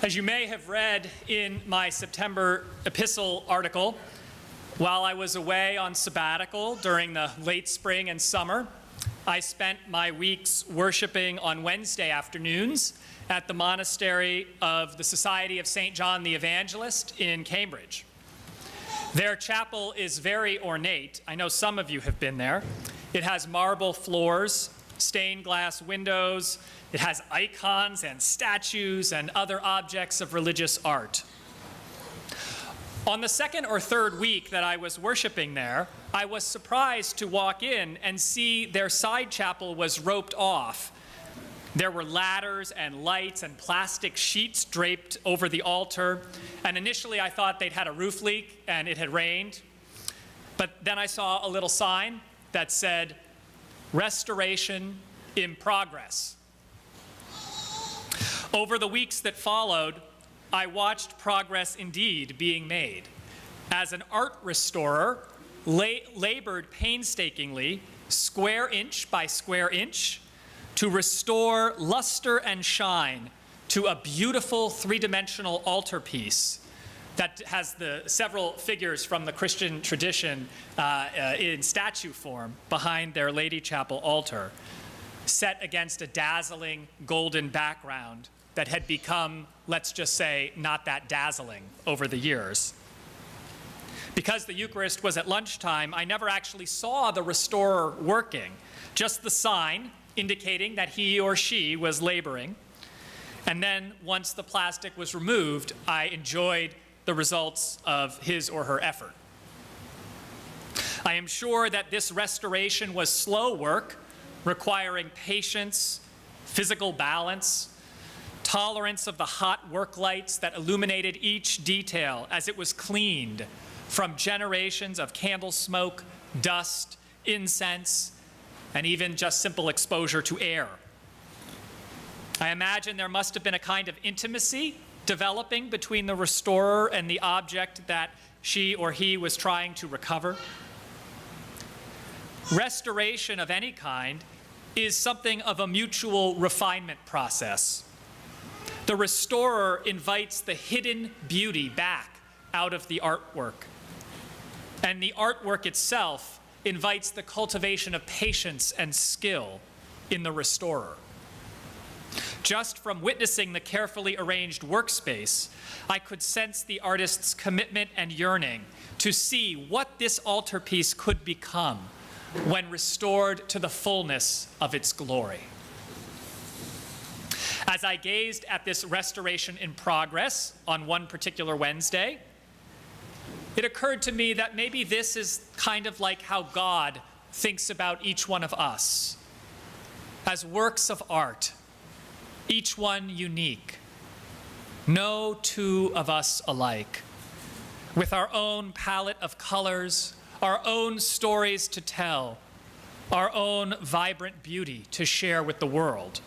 As you may have read in my September epistle article, while I was away on sabbatical during the late spring and summer, I spent my weeks worshiping on Wednesday afternoons at the monastery of the Society of St. John the Evangelist in Cambridge. Their chapel is very ornate. I know some of you have been there. It has marble floors, stained glass windows. It has icons and statues and other objects of religious art. On the second or third week that I was worshiping there, I was surprised to walk in and see their side chapel was roped off. There were ladders and lights and plastic sheets draped over the altar. And initially I thought they'd had a roof leak and it had rained. But then I saw a little sign that said, "Restoration in progress." Over the weeks that followed, I watched progress indeed being made, as an art restorer labored painstakingly, square inch by square inch, to restore luster and shine to a beautiful three-dimensional altarpiece that has the several figures from the Christian tradition in statue form behind their Lady Chapel altar, set against a dazzling golden background that had become, let's just say, not that dazzling over the years. Because the Eucharist was at lunchtime, I never actually saw the restorer working, just the sign indicating that he or she was laboring. And then once the plastic was removed, I enjoyed the results of his or her effort. I am sure that this restoration was slow work, requiring patience, physical balance, tolerance of the hot work lights that illuminated each detail as it was cleaned from generations of candle smoke, dust, incense, and even just simple exposure to air. I imagine there must have been a kind of intimacy developing between the restorer and the object that she or he was trying to recover. Restoration of any kind is something of a mutual refinement process. The restorer invites the hidden beauty back out of the artwork. And the artwork itself invites the cultivation of patience and skill in the restorer. Just from witnessing the carefully arranged workspace, I could sense the artist's commitment and yearning to see what this altarpiece could become when restored to the fullness of its glory. As I gazed at this restoration in progress on one particular Wednesday, it occurred to me that maybe this is kind of like how God thinks about each one of us, as works of art, each one unique, no two of us alike, with our own palette of colors, our own stories to tell, our own vibrant beauty to share with the world.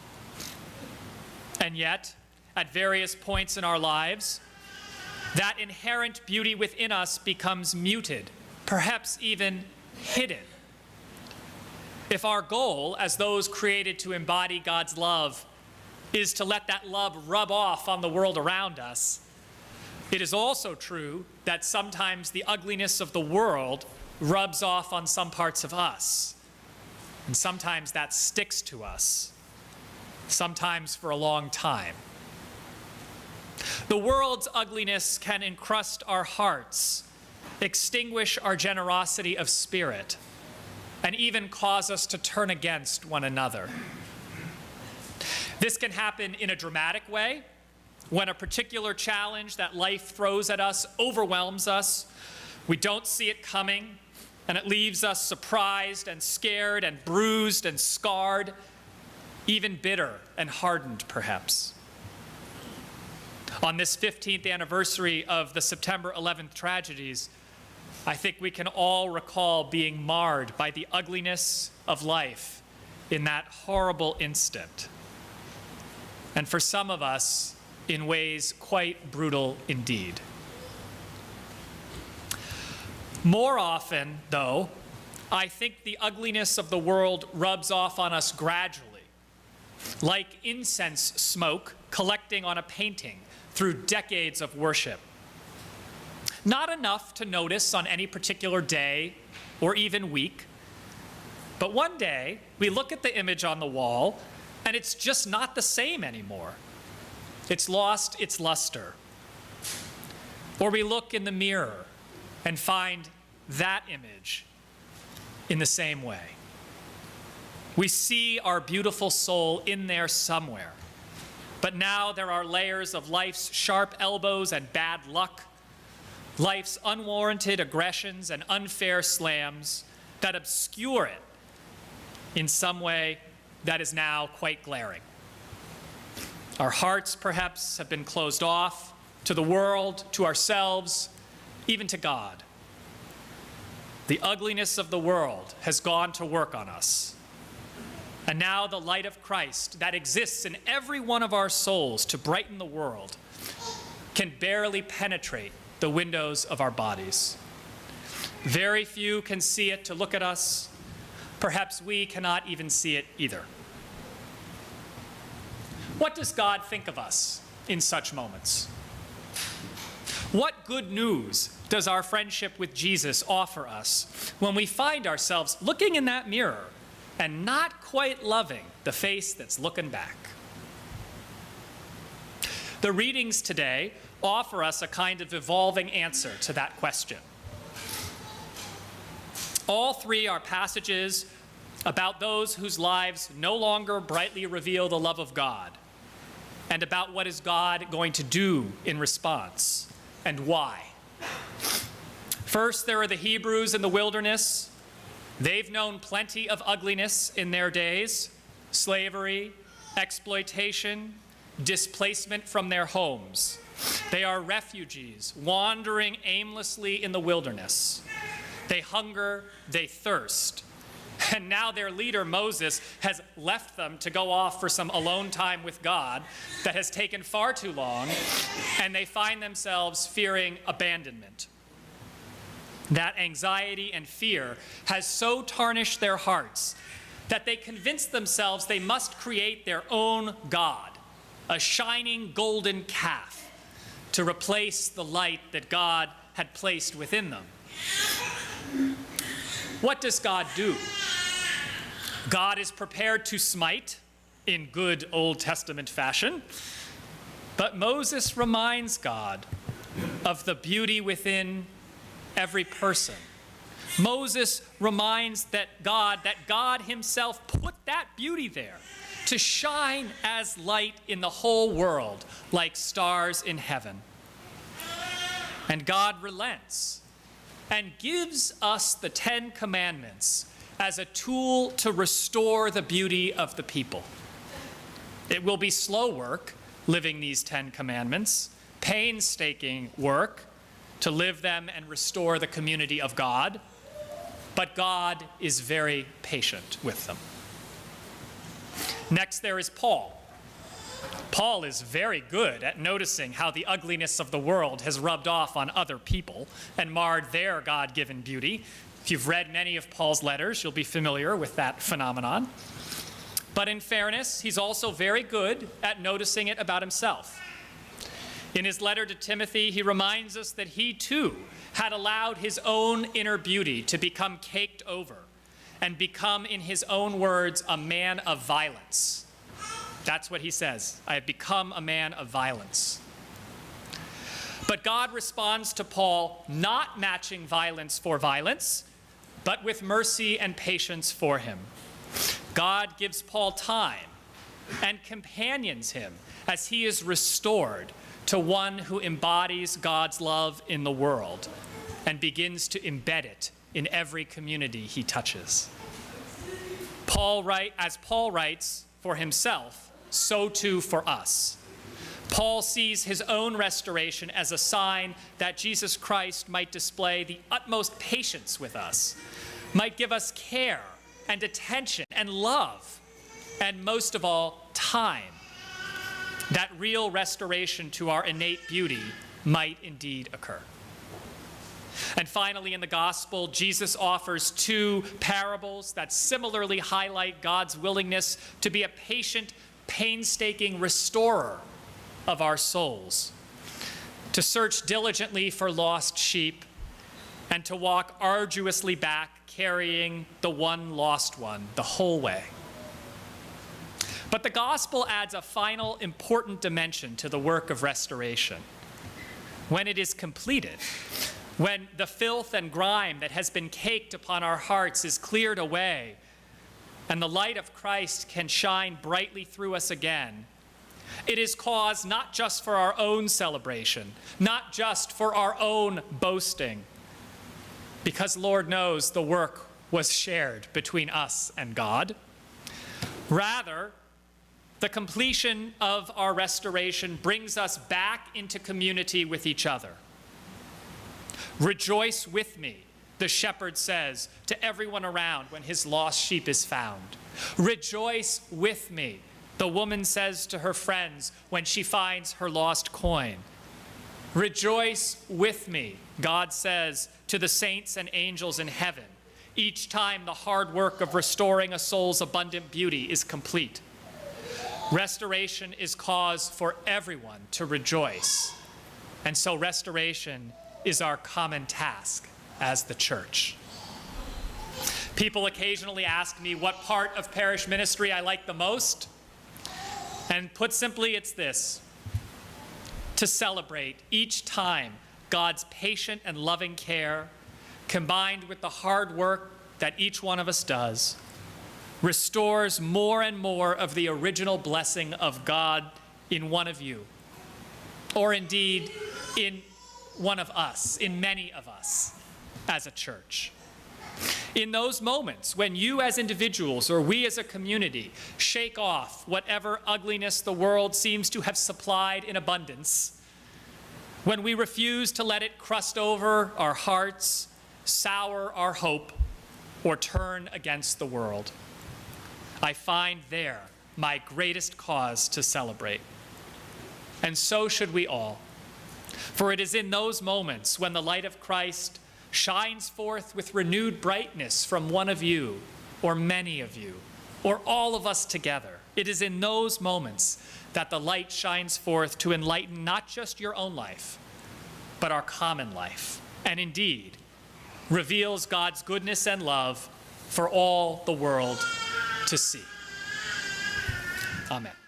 And yet, at various points in our lives, that inherent beauty within us becomes muted, perhaps even hidden. If our goal, as those created to embody God's love, is to let that love rub off on the world around us, it is also true that sometimes the ugliness of the world rubs off on some parts of us. And sometimes that sticks to us, sometimes for a long time. The world's ugliness can encrust our hearts, extinguish our generosity of spirit, and even cause us to turn against one another. This can happen in a dramatic way, when a particular challenge that life throws at us overwhelms us, we don't see it coming, and it leaves us surprised and scared and bruised and scarred, even bitter and hardened, perhaps. On this 15th anniversary of the September 11th tragedies, I think we can all recall being marred by the ugliness of life in that horrible instant. And for some of us, in ways quite brutal indeed. More often, though, I think the ugliness of the world rubs off on us gradually, like incense smoke collecting on a painting through decades of worship. Not enough to notice on any particular day or even week, but one day we look at the image on the wall and it's just not the same anymore. It's lost its luster. Or we look in the mirror and find that image in the same way. We see our beautiful soul in there somewhere. But now there are layers of life's sharp elbows and bad luck, life's unwarranted aggressions and unfair slams that obscure it in some way that is now quite glaring. Our hearts, perhaps, have been closed off to the world, to ourselves, even to God. The ugliness of the world has gone to work on us. And now the light of Christ that exists in every one of our souls to brighten the world can barely penetrate the windows of our bodies. Very few can see it to look at us. Perhaps we cannot even see it either. What does God think of us in such moments? What good news does our friendship with Jesus offer us when we find ourselves looking in that mirror and not quite loving the face that's looking back? The readings today offer us a kind of evolving answer to that question. All three are passages about those whose lives no longer brightly reveal the love of God, and about what is God going to do in response, and why. First, there are the Hebrews in the wilderness. They've known plenty of ugliness in their days: slavery, exploitation, displacement from their homes. They are refugees wandering aimlessly in the wilderness. They hunger, they thirst. And now their leader, Moses, has left them to go off for some alone time with God that has taken far too long, and they find themselves fearing abandonment. That anxiety and fear has so tarnished their hearts that they convince themselves they must create their own God, a shining golden calf, to replace the light that God had placed within them. What does God do? God is prepared to smite in good Old Testament fashion, but Moses reminds God of the beauty within every person. Moses reminds that God himself put that beauty there to shine as light in the whole world, like stars in heaven. And God relents and gives us the 10 Commandments as a tool to restore the beauty of the people. It will be slow work living these 10 Commandments, painstaking work to live them and restore the community of God, but God is very patient with them. Next, there is Paul. Paul is very good at noticing how the ugliness of the world has rubbed off on other people and marred their God-given beauty. If you've read many of Paul's letters, you'll be familiar with that phenomenon. But in fairness, he's also very good at noticing it about himself. In his letter to Timothy, he reminds us that he too had allowed his own inner beauty to become caked over and become, in his own words, a man of violence. That's what he says. I have become a man of violence. But God responds to Paul not matching violence for violence, but with mercy and patience for him. God gives Paul time and companions him as he is restored to one who embodies God's love in the world and begins to embed it in every community he touches. As Paul writes for himself, so too for us. Paul sees his own restoration as a sign that Jesus Christ might display the utmost patience with us, might give us care and attention and love, and most of all, time. That real restoration to our innate beauty might indeed occur. And finally, in the gospel, Jesus offers 2 parables that similarly highlight God's willingness to be a patient, painstaking restorer of our souls. to search diligently for lost sheep, and to walk arduously back, carrying the one lost one the whole way. But the gospel adds a final important dimension to the work of restoration. When it is completed, when the filth and grime that has been caked upon our hearts is cleared away, and the light of Christ can shine brightly through us again, it is cause not just for our own celebration, not just for our own boasting, because Lord knows the work was shared between us and God. Rather, the completion of our restoration brings us back into community with each other. Rejoice with me, the shepherd says to everyone around when his lost sheep is found. Rejoice with me, the woman says to her friends when she finds her lost coin. Rejoice with me, God says to the saints and angels in heaven, each time the hard work of restoring a soul's abundant beauty is complete. Restoration is cause for everyone to rejoice. And so restoration is our common task as the church. People occasionally ask me what part of parish ministry I like the most. And put simply, it's this: to celebrate each time God's patient and loving care, combined with the hard work that each one of us does, restores more and more of the original blessing of God in one of you, or indeed in one of us, in many of us as a church. In those moments when you as individuals or we as a community shake off whatever ugliness the world seems to have supplied in abundance, when we refuse to let it crust over our hearts, sour our hope, or turn against the world, I find there my greatest cause to celebrate. And so should we all. For it is in those moments when the light of Christ shines forth with renewed brightness from one of you, or many of you, or all of us together. It is in those moments that the light shines forth to enlighten not just your own life, but our common life, and indeed reveals God's goodness and love for all the world to see. Amen.